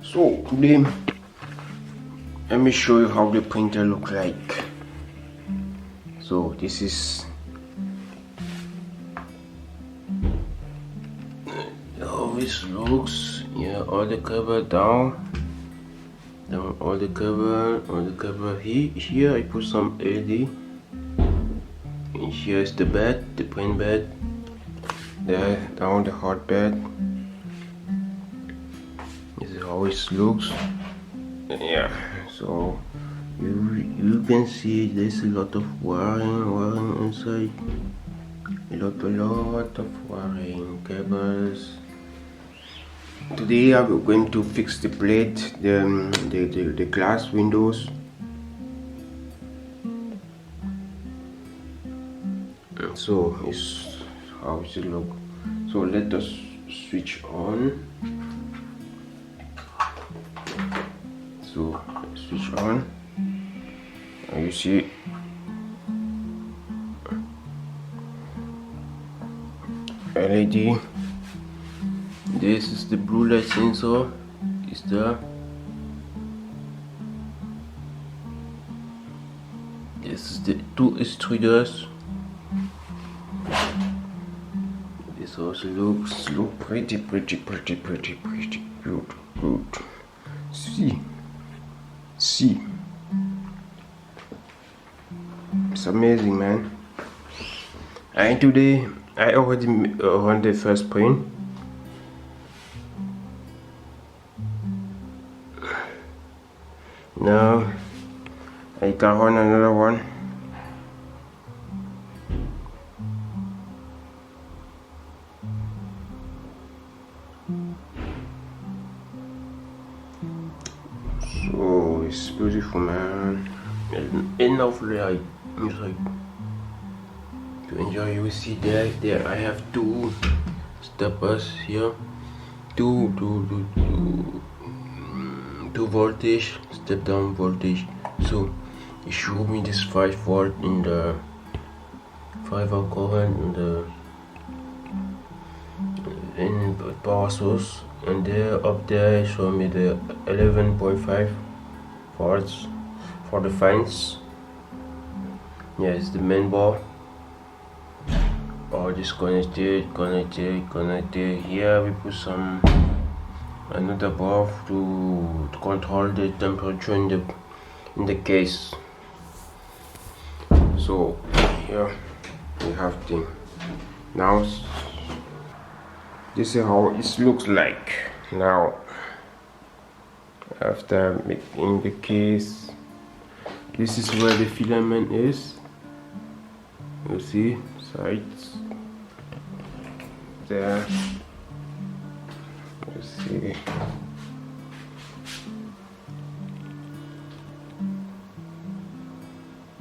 So today let me show you how the printer look like. So this is how it looks. Yeah, all the cover down all the cover here I put some LED, and here's the bed, the print bed. There down the hot bed. This is how it looks. Yeah, so you can see there's a lot of wiring inside. A lot of wiring cables. Today I'm going to fix the plate, the glass windows. So it's how it look. So let us switch on. So switch on. And you see LED. This is the blue light sensor. Is there? This is the two extruders. This also looks pretty good. See, it's amazing, man. And today I already run the first print. Now I can run another one. So it's beautiful, man. Enough light inside to enjoy. You see there I have two steppers here, two voltage, step down voltage. So it showed me this 5 volt in the 5 amp current in the power source, and there up there it showed me the 11.5 volts for the fans. Yes, the main board. All this connected. Here we put some another bulb to control the temperature in the case. So here we have the now. This is how it looks like now after making the case. This is where the filament is. You see sides there. You see.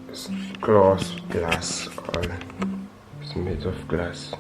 It's glass all. It's made of glass.